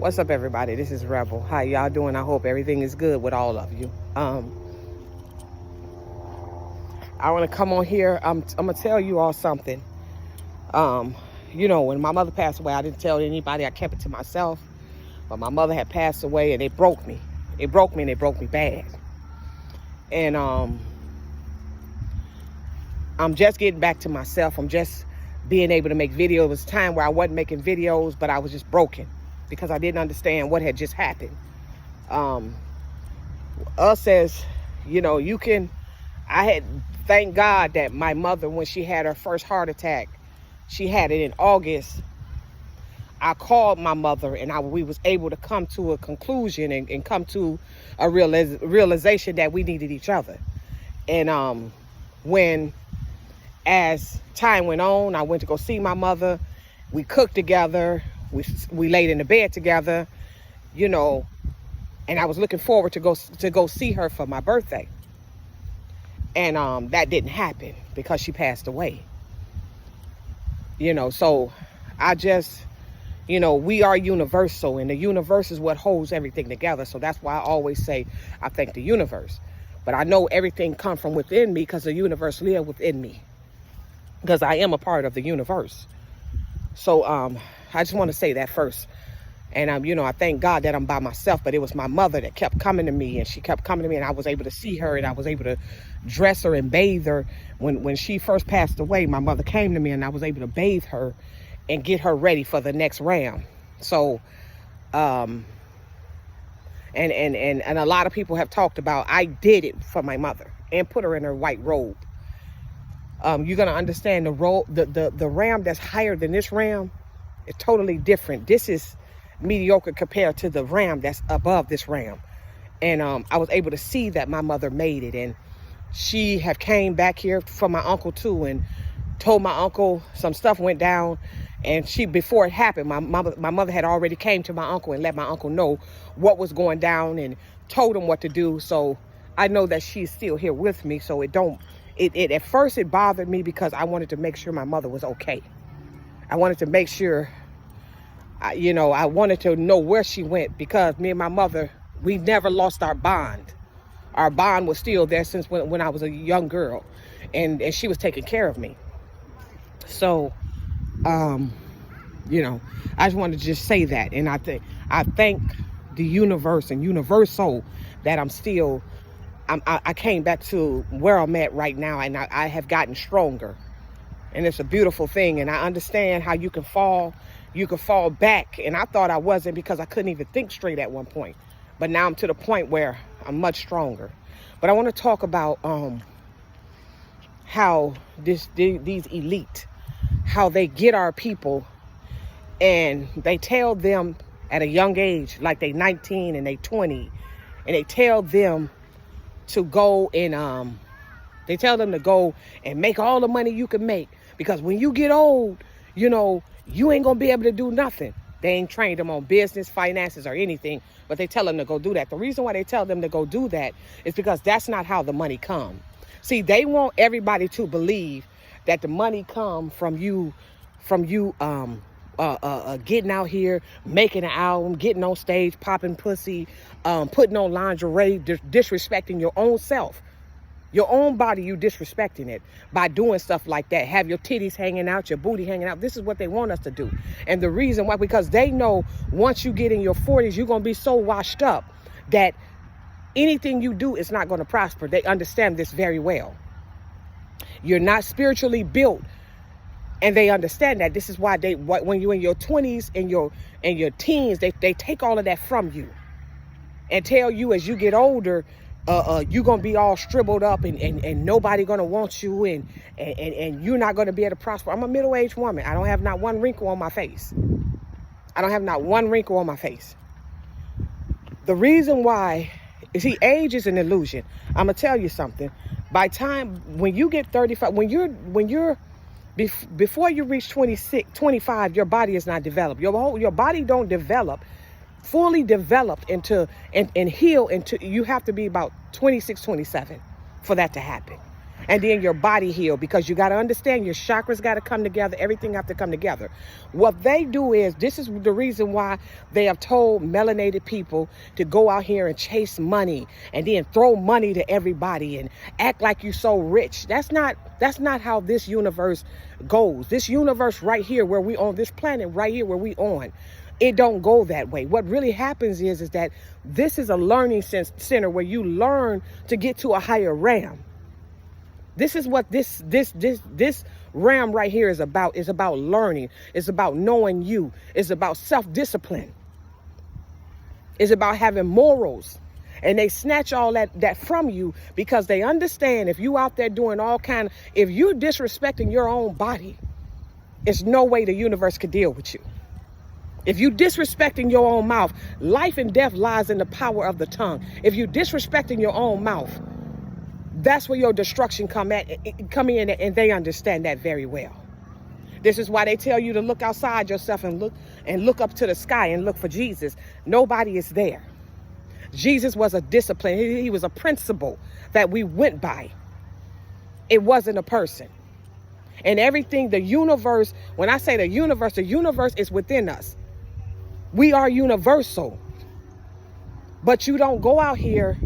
What's up, everybody? This is Rebel. How y'all doing? I hope everything is good with all of you. I want to come on here. I'm gonna tell you all something. When my mother passed away, I didn't tell anybody. I kept it to myself. But my mother had passed away, and it broke me. It broke me, and it broke me bad. And I'm just getting back to myself. I'm just being able to make videos. It was a time where I wasn't making videos, but I was just broken because I didn't understand what had just happened. Us as, thank God that my mother, when she had her first heart attack, she had it in August. I called my mother, and we was able to come to a conclusion and come to a realization that we needed each other. And when, as time went on, I went to go see my mother. We cooked together. We laid in the bed together, and I was looking forward to go see her for my birthday. And that didn't happen because she passed away. So I just, we are universal, and the universe is what holds everything together. So that's why I always say I thank the universe. But I know everything comes from within me because the universe lives within me, because I am a part of the universe. So I just want to say that first. And I thank God that I'm by myself, but it was my mother that kept coming to me, and she kept coming to me, and I was able to see her, and I was able to dress her and bathe her. When she first passed away, my mother came to me, and I was able to bathe her and get her ready for the next round. So, and a lot of people have talked about, I did it for my mother and put her in her white robe. You're gonna understand the ram that's higher than this ram is totally different. This is mediocre compared to the ram that's above this ram. And I was able to see that my mother made it, and she had came back here for my uncle too, and told my uncle some stuff went down. And before it happened, my mother had already came to my uncle and let my uncle know what was going down and told him what to do. So I know that she's still here with me. So it at first it bothered me because I wanted to make sure my mother was okay. I wanted to make sure, I wanted to know where she went, because me and my mother, we never lost our bond. Our bond was still there since when I was a young girl, and she was taking care of me. So, I just wanted to just say that. And I thank the universe and universal that I came back to where I'm at right now, and I have gotten stronger. And it's a beautiful thing. And I understand how you can fall back. And I thought I wasn't, because I couldn't even think straight at one point. But now I'm to the point where I'm much stronger. But I want to talk about how these elite, how they get our people, and they tell them at a young age, like they 19 and they 20, and they tell them to go and make all the money you can make, because when you get old, you ain't gonna be able to do nothing. They ain't trained them on business, finances, or anything, but they tell them to go do that. The reason why they tell them to go do that is because that's not how the money come. See, they want everybody to believe that the money come from you getting out here, making an album, getting on stage, popping pussy, putting on lingerie, disrespecting your own self. Your own body, you disrespecting it by doing stuff like that. Have your titties hanging out, your booty hanging out. This is what they want us to do. And the reason why, because they know once you get in your 40s, you're going to be so washed up that anything you do is not going to prosper. They understand this very well. You're not spiritually built, and they understand that. This is why when you're in your 20s and your teens, they take all of that from you and tell you as you get older, you're going to be all shriveled up and nobody going to want you, and you're not going to be able to prosper. I'm a middle-aged woman. I don't have not one wrinkle on my face. The reason why, see, age is an illusion. I'm going to tell you something. By time, when you get 35, before you reach 26, 25, your body is not developed. Your body don't develop, fully developed and heal into, you have to be about 26, 27 for that to happen. And then your body heal, because you got to understand your chakras got to come together. Everything have to come together. What they do is, this is the reason why they have told melanated people to go out here and chase money and then throw money to everybody and act like you so rich. That's not how this universe goes. This universe right here where we on, this planet right here where we on, it don't go that way. What really happens is that this is a learning center where you learn to get to a higher realm. This is what this realm right here is about. It's about learning. It's about knowing you. It's about self-discipline. It's about having morals. And they snatch all that from you because they understand if you out there doing all kind of, if you're disrespecting your own body, it's no way the universe could deal with you. If you disrespecting your own mouth, life and death lies in the power of the tongue. If you disrespecting your own mouth, that's where your destruction come in, and they understand that very well. This is why they tell you to look outside yourself and look up to the sky and look for Jesus. Nobody is there. Jesus was a discipline. He was a principle that we went by. It wasn't a person. And everything, the universe, when I say the universe is within us. We are universal. But you don't go out here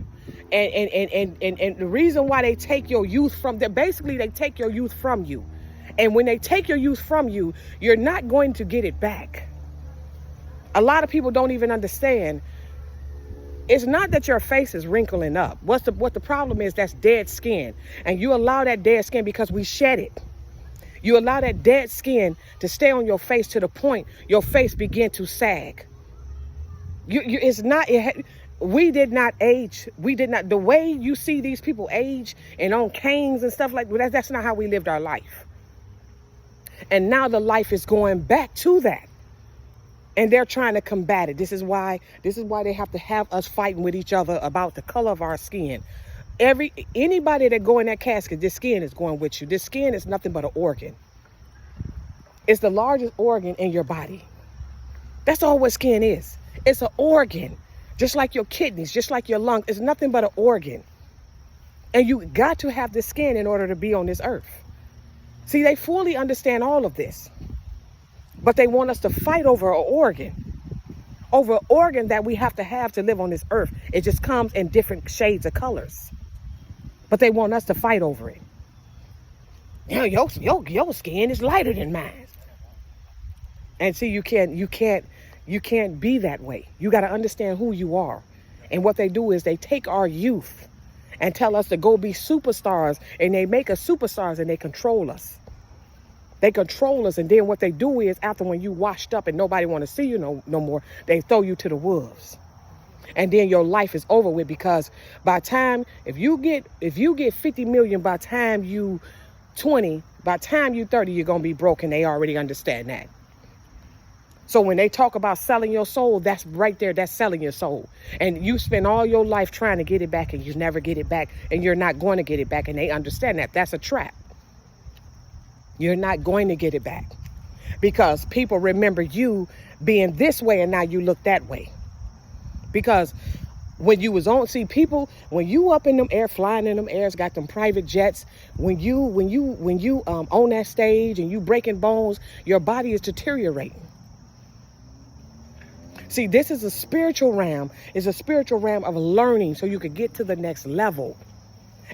and the reason why they take your youth from them, basically they take your youth from you. And when they take your youth from you, you're not going to get it back. A lot of people don't even understand. It's not that your face is wrinkling up. What the problem is, that's dead skin. And you allow that dead skin because we shed it. You allow that dead skin to stay on your face to the point your face begin to sag. We did not age. We did not. The way you see these people age and on canes and stuff like that, that's not how we lived our life. And now the life is going back to that. And they're trying to combat it. This is why they have to have us fighting with each other about the color of our skin. Anybody that go in that casket, this skin is going with you. This skin is nothing but an organ. It's the largest organ in your body. That's all what skin is. It's an organ. Just like your kidneys, just like your lungs. It's nothing but an organ. And you got to have this skin in order to be on this earth. See, they fully understand all of this. But they want us to fight over an organ. Over an organ that we have to live on this earth. It just comes in different shades of colors. But they want us to fight over it. You know, your skin is lighter than mine. And see, you can't be that way. You got to understand who you are. And what they do is they take our youth and tell us to go be superstars, and they make us superstars and they control us. They control us, and then what they do is after when you washed up and nobody want to see you no more, they throw you to the wolves. And then your life is over with, because by time, if you get 50 million by time you 20, by time you 30, you're going to be broke, and they already understand that. So when they talk about selling your soul, that's right there, that's selling your soul. And you spend all your life trying to get it back, and you never get it back, and you're not going to get it back, and they understand that. That's a trap. You're not going to get it back, because people remember you being this way, and now you look that way. Because when you was on, see, people, when you up in them air, flying in them airs, got them private jets, when you on that stage and you breaking bones, your body is deteriorating. See, this is a spiritual realm. It's a spiritual realm of learning so you can get to the next level.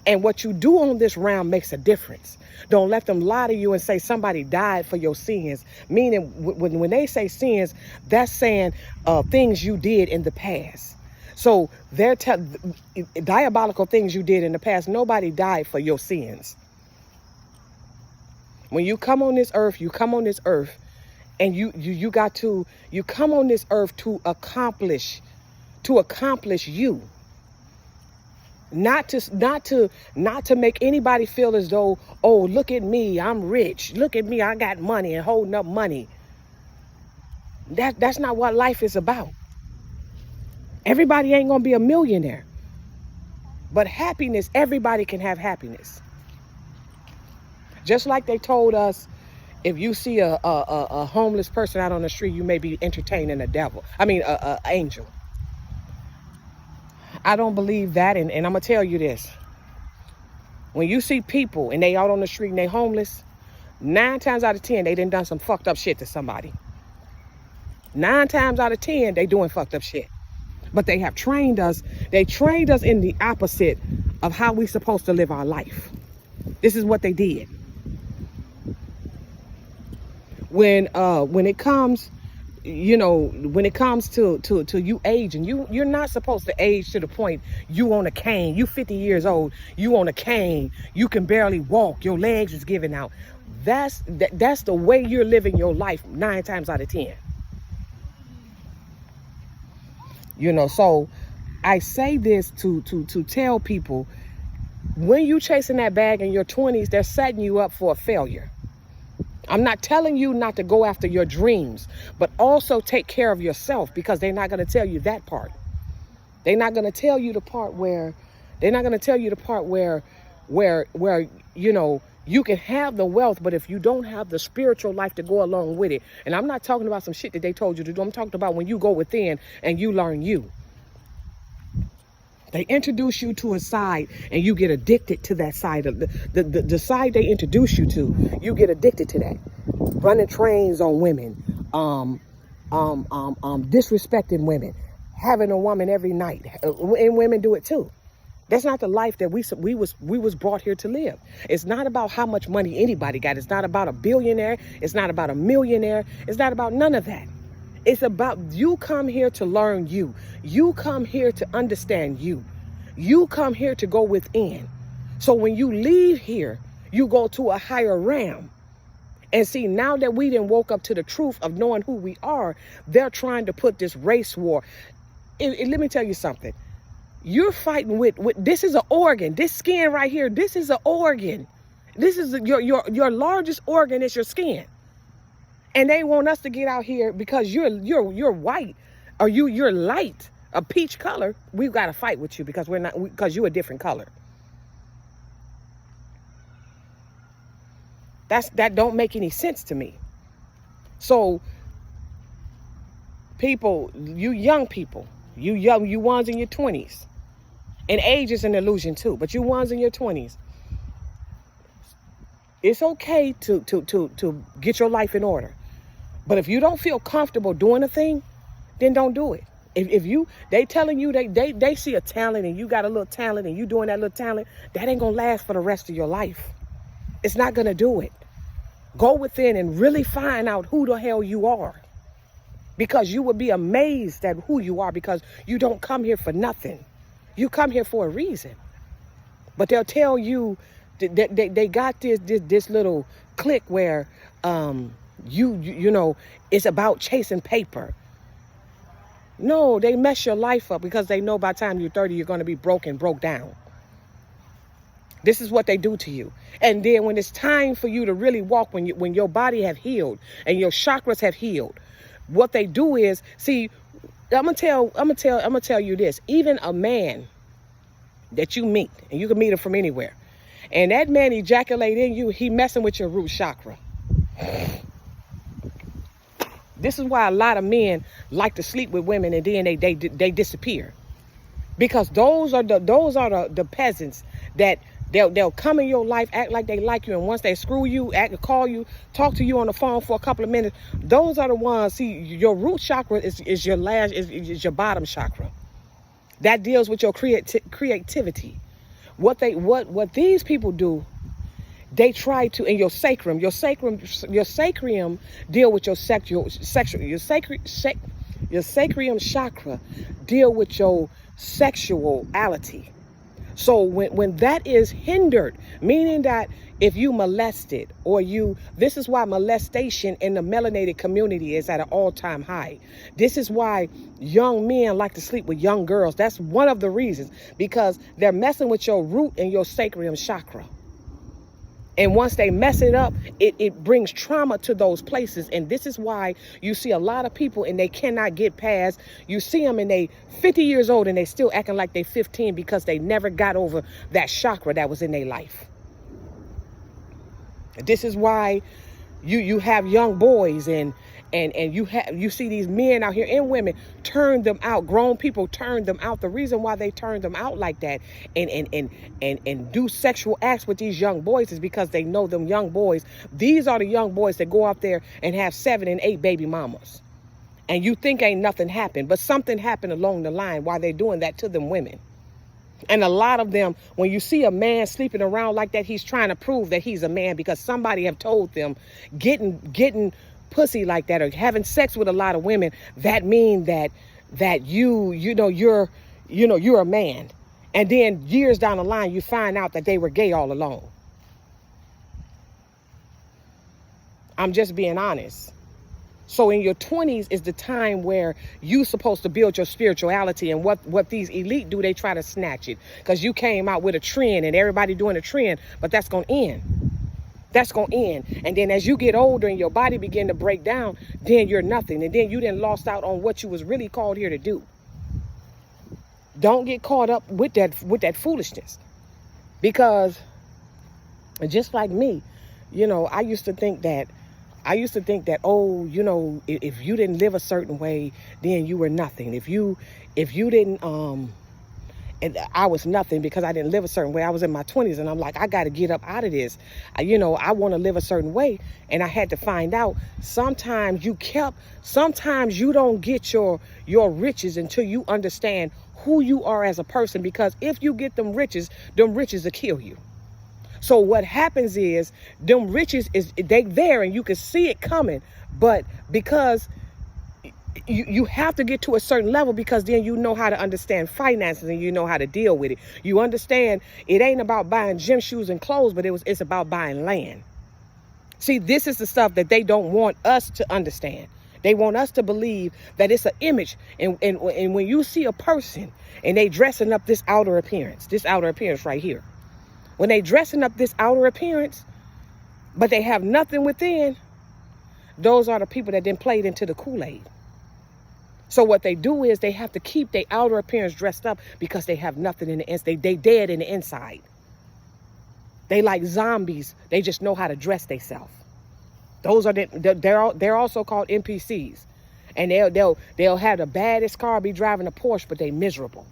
And what you do on this realm makes a difference. Don't let them lie to you and say somebody died for your sins. Meaning, when they say sins, that's saying things you did in the past. So they're diabolical things you did in the past. Nobody died for your sins. When you come on this earth, and you come on this earth to accomplish you. Not to make anybody feel as though, oh, look at me, I'm rich. Look at me, I got money and holding up money. That's not what life is about. Everybody ain't gonna be a millionaire. But happiness, everybody can have happiness. Just like they told us, if you see a homeless person out on the street, you may be entertaining an angel. I don't believe that, and I'm gonna tell you this. When you see people and they out on the street and they homeless, 9 times out of 10, they done some fucked up shit to somebody. 9 times out of 10, they doing fucked up shit. But they have trained us. They trained us in the opposite of how we supposed to live our life. This is what they did. When it comes, you know, when it comes to you aging, you're not supposed to age to the point you on a cane. You 50 years old, you on a cane, you can barely walk, your legs is giving out. That's the way you're living your life 9 times out of 10. You know, so I say this to tell people, when you chasing that bag in your 20s, they're setting you up for a failure. I'm not telling you not to go after your dreams, but also take care of yourself, because they're not going to tell you that part. They're not going to tell you the part where, you know, you can have the wealth, but if you don't have the spiritual life to go along with it. And I'm not talking about some shit that they told you to do. I'm talking about when you go within and you learn you. They introduce you to a side and you get addicted to that side of the side they introduce you to. You get addicted to that. Running trains on women, disrespecting women, having a woman every night, and women do it too. That's not the life that we was brought here to live. It's not about how much money anybody got. It's not about a billionaire. It's not about a millionaire. It's not about none of that. It's about you come here to learn you. You come here to understand you. You come here to go within. So when you leave here, you go to a higher realm. And see, now that we done woke up to the truth of knowing who we are, they're trying to put this race war. Let me tell you something. You're fighting with this is an organ. This skin right here, this is an organ. This is your largest organ is your skin. And they want us to get out here because you're white or you're light, a peach color. We've got to fight with you because because you're a different color. That don't make any sense to me. So people, you young people, you ones in your 20s. And age is an illusion too, but you ones in your 20s. It's okay to get your life in order. But if you don't feel comfortable doing a thing, then don't do it. If they telling you they see a talent and you got a little talent and you doing that little talent, that ain't gonna last for the rest of your life. It's not gonna do it. Go within and really find out who the hell you are. Because you would be amazed at who you are, because you don't come here for nothing. You come here for a reason. But they'll tell you they got this little clique where you know it's about chasing paper. No, they mess your life up because they know by the time you're 30 you're going to be broke down. This is what they do to you. And then when it's time for you to really walk, when your body have healed and your chakras have healed, what they do is, see, I'm gonna tell you this. Even a man that you meet, and you can meet him from anywhere, and that man ejaculate in you, he messing with your root chakra. This is why a lot of men like to sleep with women and then they disappear, because those are the peasants that they'll come in your life, act like they like you, and once they screw you, call you, talk to you on the phone for a couple of minutes, those are the ones. See, your root chakra is your bottom chakra. That deals with your creativity. What these people do, they try to, in your sacrum deal with your sacrum chakra deal with your sexuality. So when that is hindered, meaning that if you molested this is why molestation in the melanated community is at an all-time high. This is why young men like to sleep with young girls. That's one of the reasons, because they're messing with your root and your sacrum chakra. And once they mess it up, it brings trauma to those places. And this is why you see a lot of people and they cannot get past. You see them and they 50 years old and they still acting like they 15 because they never got over that chakra that was in their life. This is why you have young boys and And you see these men out here and women turn them out. Grown people turn them out. The reason why they turn them out like that and do sexual acts with these young boys is because they know them young boys. These are the young boys that go out there and have 7 and 8 baby mamas. And you think ain't nothing happened, but something happened along the line while they're doing that to them women. And a lot of them, when you see a man sleeping around like that, he's trying to prove that he's a man because somebody have told them getting pussy like that or having sex with a lot of women, that mean that you're a man. And then years down the line, you find out that they were gay all along. I'm just being honest. So in your 20s is the time where you're supposed to build your spirituality. And what these elite do, they try to snatch it. Because you came out with a trend and everybody doing a trend. But that's going to end. That's going to end. And then as you get older and your body begin to break down, then you're nothing. And then you done lost out on what you was really called here to do. Don't get caught up with that foolishness. Because just like me, I used to think that, oh, if you didn't live a certain way, then you were nothing. If you didn't, and I was nothing because I didn't live a certain way. I was in my 20s and I'm like, I got to get up out of this. I want to live a certain way. And I had to find out sometimes you don't get your riches until you understand who you are as a person. Because if you get them riches will kill you. So what happens is them riches they there and you can see it coming, but because you have to get to a certain level, because then you know how to understand finances and you know how to deal with it. You understand it ain't about buying gym shoes and clothes, but it's about buying land. See, this is the stuff that they don't want us to understand. They want us to believe that it's an image. And when you see a person and they dressing up this outer appearance right here, when they dressing up this outer appearance, but they have nothing within, those are the people that then played into the Kool-Aid. So what they do is they have to keep their outer appearance dressed up because they have nothing in the inside. They dead in the inside. They like zombies. They just know how to dress themselves. Those are they're also called NPCs, and they'll have the baddest car, be driving a Porsche, but they miserable.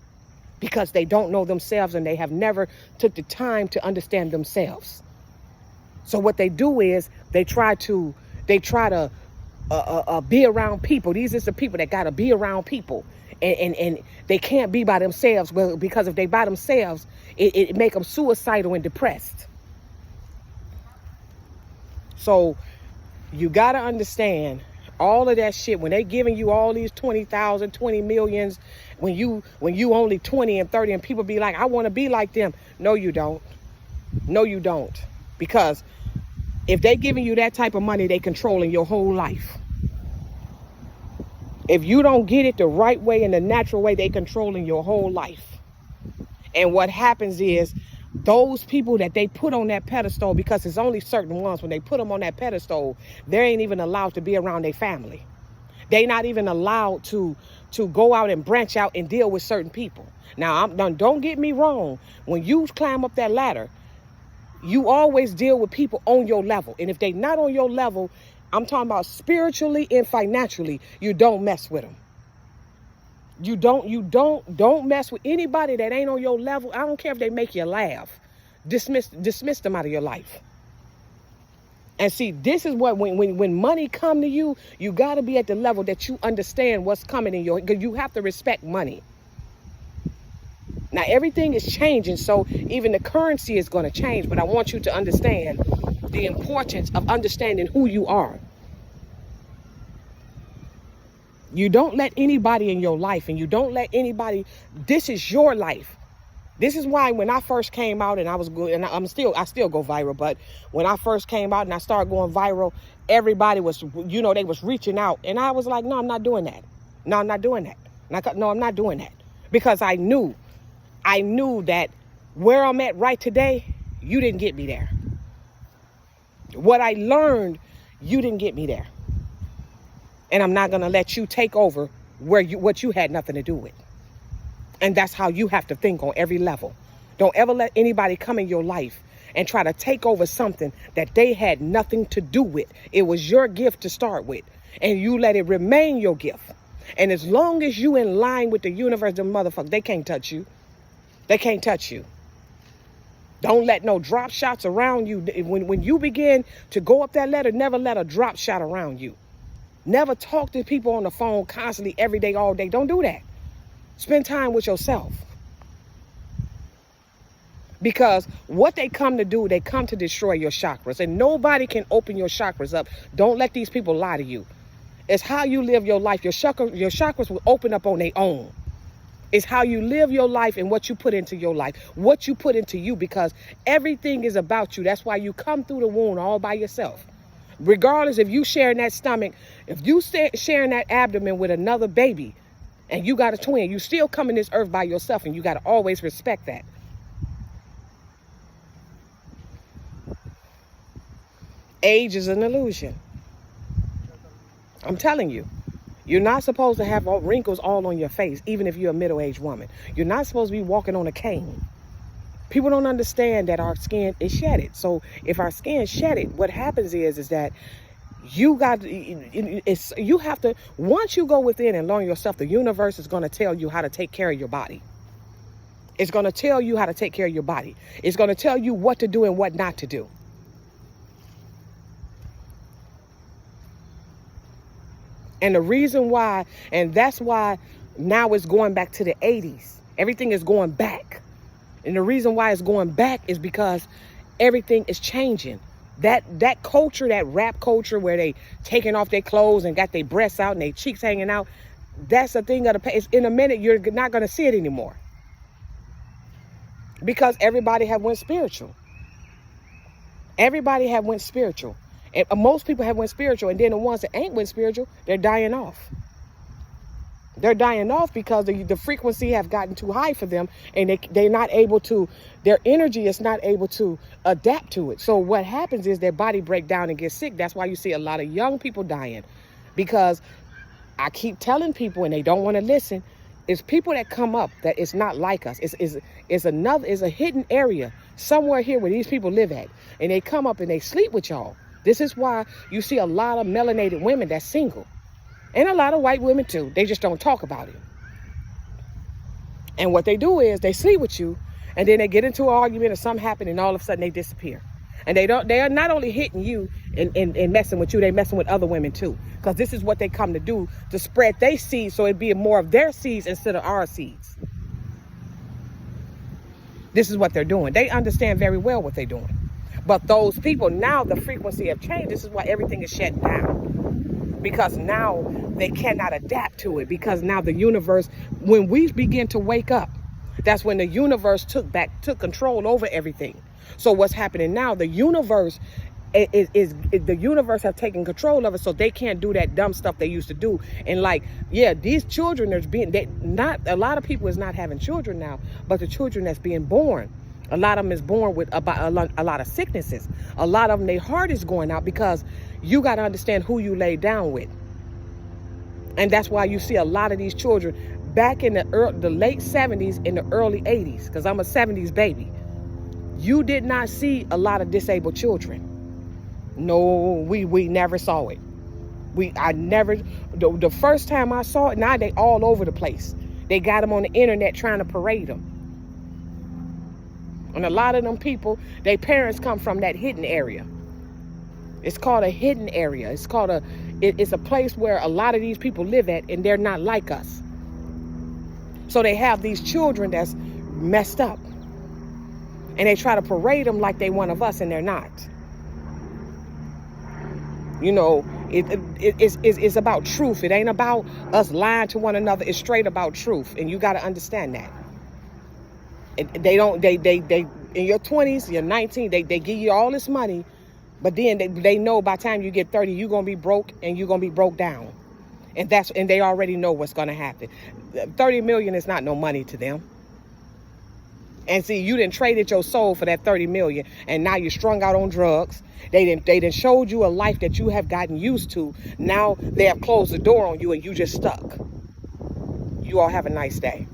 Because they don't know themselves and they have never took the time to understand themselves. So what they do is they try to be around people. These are the people that got to be around people. And they can't be by themselves. Well, because if they by themselves, it make them suicidal and depressed. So you got to understand all of that shit. When they giving you all these 20,000, 20 millions, when you only 20 and 30 and people be like, I want to be like them. No, you don't. No, you don't. Because if they giving you that type of money, they controlling your whole life. If you don't get it the right way and the natural way, they controlling your whole life. And what happens is those people that they put on that pedestal, because it's only certain ones, when they put them on that pedestal, they ain't even allowed to be around their family. They not even allowed to go out and branch out and deal with certain people. Now, don't get me wrong. When you climb up that ladder, you always deal with people on your level. And if they not on your level, I'm talking about spiritually and financially, you don't mess with them. You don't mess with anybody that ain't on your level. I don't care if they make you laugh. Dismiss them out of your life. And see, this is what, when money come to you, you got to be at the level that you understand what's coming in your, because you have to respect money. Now, everything is changing, so even the currency is going to change. But I want you to understand the importance of understanding who you are. You don't let anybody in your life, and you don't let anybody, this is your life. This is why when I first came out, and I was good, and I still go viral, but when I first came out and I started going viral, everybody was, they was reaching out. And I was like, no, I'm not doing that. No, I'm not doing that. No, I'm not doing that. Because I knew that where I'm at right today, you didn't get me there. What I learned, you didn't get me there. And I'm not going to let you take over what you had nothing to do with. And that's how you have to think on every level. Don't ever let anybody come in your life and try to take over something that they had nothing to do with. It was your gift to start with. and you let it remain your gift. And as long as you in line with the universe, the motherfucker, they can't touch you. They can't touch you. Don't let no drop shots around you. When you begin to go up that ladder, never let a drop shot around you. Never talk to people on the phone constantly, every day, all day. Don't do that. Spend time with yourself. Because what they come to do, they come to destroy your chakras. And nobody can open your chakras up. Don't let these people lie to you. It's how you live your life. Your chakras will open up on their own. It's how you live your life and what you put into your life. What you put into you, because everything is about you. That's why you come through the wound all by yourself. Regardless if you sharing that stomach, if you sharing that abdomen with another baby and you got a twin, you still come in this earth by yourself, and you got to always respect that. Age is an illusion. I'm telling you. You're not supposed to have wrinkles all on your face, even if you're a middle-aged woman. You're not supposed to be walking on a cane. People don't understand that our skin is shedded. So if our skin is shedded, what happens is that you have to, once you go within and learn yourself, the universe is going to tell you how to take care of your body. It's going to tell you how to take care of your body. It's going to tell you what to do and what not to do. And the reason why, and that's why now it's going back to the 80s. Everything is going back. And the reason why it's going back is because everything is changing. That culture, that rap culture where they taking off their clothes and got their breasts out and their cheeks hanging out, that's a thing of the past. In a minute, you're not going to see it anymore. Because everybody have went spiritual. Everybody have went spiritual. And most people have went spiritual, and then the ones that ain't went spiritual, they're dying off. They're dying off because the frequency have gotten too high for them, and they're not able to, their energy is not able to adapt to it. So what happens is their body break down and get sick. That's why you see a lot of young people dying, because I keep telling people, and they don't want to listen, it's people that come up that it's not like us. It's a hidden area somewhere here where these people live at, and they come up and they sleep with y'all. This is why you see a lot of melanated women that's single. And a lot of white women too. They just don't talk about it. And what they do is they sleep with you, and then they get into an argument or something happen, and all of a sudden they disappear. And they are not only hitting you and messing with you, they messing with other women too. Because this is what they come to do, to spread their seeds, so it be more of their seeds instead of our seeds. This is what they're doing. They understand very well what they're doing. But those people, now the frequency have changed. This is why everything is shut down. Because now they cannot adapt to it. Because now the universe, when we begin to wake up, that's when the universe took control over everything. So what's happening now, the universe the universe have taken control of it, so they can't do that dumb stuff they used to do. And like, yeah, these children not a lot of people is not having children now, but the children that's being born, a lot of them is born with a lot of sicknesses. A lot of them, their heart is going out, because you got to understand who you lay down with. And that's why you see a lot of these children back in the late 70s and the early 80s, because I'm a 70s baby. You did not see a lot of disabled children. No, we never saw it. The first time I saw it, now they all over the place. They got them on the internet trying to parade them. And a lot of them people, their parents come from that hidden area. It's called a hidden area. It's a place where a lot of these people live at, and they're not like us. So they have these children that's messed up. And they try to parade them like they one of us, and they're not. You know, it's about truth. It ain't about us lying to one another. It's straight about truth. And you got to understand that. They in your 20s, you're 19, they give you all this money, but then they know by the time you get 30, you're going to be broke, and you're going to be broke down. And they already know what's going to happen. 30 million is not no money to them. And see, you done traded your soul for that 30 million, and now you're strung out on drugs. They done showed you a life that you have gotten used to. Now they have closed the door on you, and you just stuck. You all have a nice day.